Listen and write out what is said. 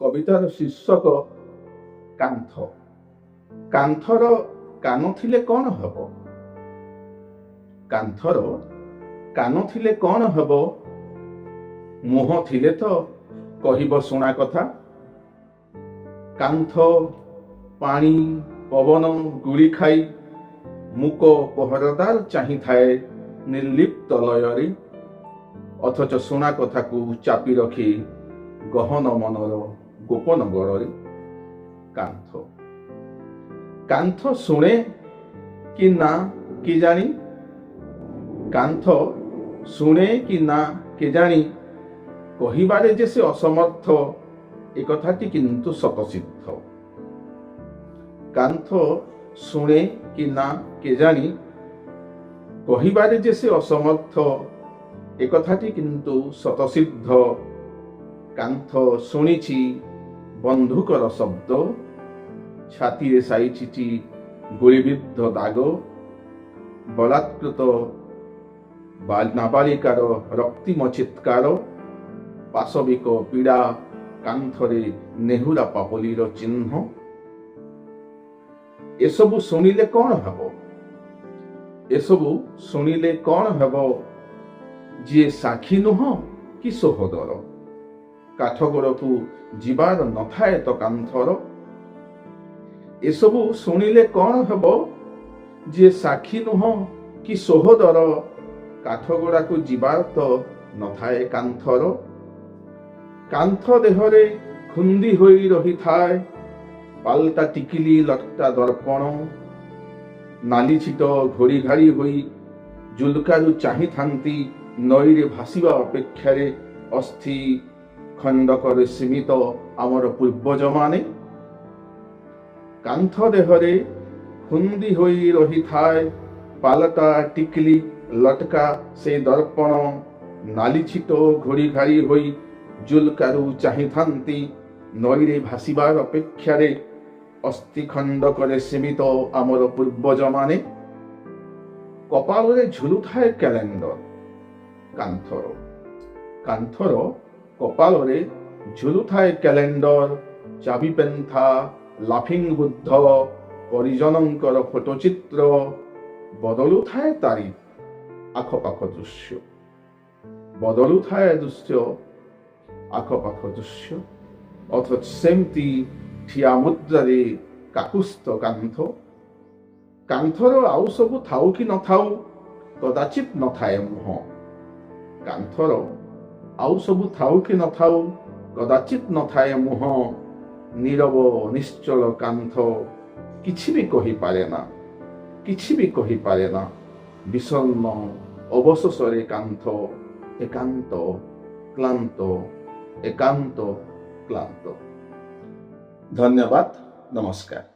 কবিতার শীর্ষক কান্থ। কান্থর কান থিলে কଣ হব? কান্থর কাନ ଥିଲେ କଣ ହେବ? ମୁହଁ ଥିଲେ ତ କହିବ ଶୁଣା କଥା। କାନ୍ଥ ପାଣି ପବନ ଗୁଳି ଖାଇ ମୂକ ପହରାଦାର ଚାହିଁଥାଏ ନିର୍ଲିପ୍ତ ଲୟରେ, ଅଥଚ ଶୁଣା କଥାକୁ ଚାପି ରଖି ଗହନ ମନର ଗୋପନ ଗଳରେ। କାନ୍ଥ କାନ୍ଥ ଶୁଣେ କି ନା କେଜାଣି, କାନ୍ଥ ଶୁଣେ କି ନା କେଜାଣି, କହିବାରେ ଯେ ସେ ଅସମର୍ଥ ଏକଥାଟି କିନ୍ତୁ ସ୍ୱତସିଦ୍ଧ। କାନ୍ଥ ଶୁଣେ କି ନା କେଜାଣି, କହିବାରେ ଯେ ସେ ଅସମର୍ଥ ଏକଥାଟି କିନ୍ତୁ ସ୍ୱତସିଦ୍ଧ। କାନ୍ଥ ଶୁଣିଛି ବନ୍ଧୁକର ଶବ୍ଦ, ଛାତିରେ ସାଇଛି ଗୁଳିବିଦ୍ଧ ଦାଗ, ବଳାତ୍କୃତ ନାବାଳିକାର ରକ୍ତିମ ଚିତ୍କାର, ପାଶବିକ ପୀଡ଼ା କାନ୍ଥରେ ନେହୁରା ପାପଲିର ଚିହ୍ନ। ଏସବୁ ଶୁଣିଲେ କଣ ହେବ? ଏସବୁ ଶୁଣିଲେ କଣ ହେବ? ଯିଏ ସାକ୍ଷୀ ନୁହଁ କି ସହୋଦର, କାଠଗଡ଼କୁ ଯିବାର ନଥାଏ ତ କାନ୍ଥର। ଏସବୁ ଶୁଣିଲେ କଣ ହେବ? ଯିଏ ସାକ୍ଷୀ ନୁହଁ କି ସହୋଦର, କାଠଗଡ଼ାକୁ ଯିବାର ତ ନଥାଏ କାନ୍ଥର। କାନ୍ଥ ଦେହରେ ଖୁନ୍ଦି ହୋଇ ରହିଥାଏ ପାଲଟା ଟିକିଲି ଲଟକା ଦର୍ପଣ, ନାଲି ଛିଟ ଘୋଡ଼ି ଘାଡ଼ି ହୋଇ ଜୁଲକାରୁ ଚାହିଁଥାନ୍ତି ନଈରେ ଭାସିବା ଅପେକ୍ଷାରେ ଅସ୍ଥି ଖଣ୍ଡକରେ ସୀମିତ ଆମର ପୂର୍ବଜମାନେ। କାନ୍ଥ ଦେହରେ ଖୁନ୍ଦି ହୋଇ ରହିଥାଏ ପାଲଟା ଟିକିଲି ଲଟକା ସେ ଦର୍ପଣ, ନାଲି ଛିଟ ଘୋଡ଼ି ଘାଡ଼ି ହୋଇ ଜୁଲକାରୁ ଚାହିଁଥାନ୍ତି ନଈରେ ଭାସିବାର ଅପେକ୍ଷାରେ ଅସ୍ଥି ଖଣ୍ଡକରେ ସୀମିତ ଆମର ପୂର୍ବଜମାନେ। କପାଳରେ ଝୁଲୁଥାଏ କ୍ୟାଲେଣ୍ଡର କାନ୍ଥର। କାନ୍ଥର କପାଳରେ ଝୁଲୁଥାଏ କ୍ୟାଲେଣ୍ଡର, ଚାବି ପେନ୍ଥା ଲାଫିଂ ବୁଦ୍ଧ ପରିଜନଙ୍କର ଫଟୋଚିତ୍ର, ବଦଳୁଥାଏ ତାରିଖ ଆଖପାଖ ଦୃଶ୍ୟ, ବଦଳୁଥାଏ ଦୃଶ୍ୟ ଆଖପାଖ ଦୃଶ୍ୟ, ଅଥଚ ସେମିତି ଠିଆ ମୁଦ୍ରାରେ କାକୁସ୍ଥ କାନ୍ଥ। କାନ୍ଥର ଆଉ ସବୁ ଥାଉ କି ନଥାଉ କଦାଚିତ ନଥାଏ ମୁହଁ। କାନ୍ଥର ଆଉ ସବୁ ଥାଉ କି ନଥାଉ କଦାଚିତ ନଥାଏ ମୁହଁ। ନୀରବ ନିଶ୍ଚଳ କାନ୍ଥ କିଛି ବି କହିପାରେ ନା, କିଛି ବି କହିପାରେ ନା। ବିଷଣ୍ଣ ଅବଶୋଷରେ କାନ୍ଥ ଏକାନ୍ତ କ୍ଳାନ୍ତ, ଏକାନ୍ତ କ୍ଳାନ୍ତ। ଧନ୍ୟବାଦ, ନମସ୍କାର।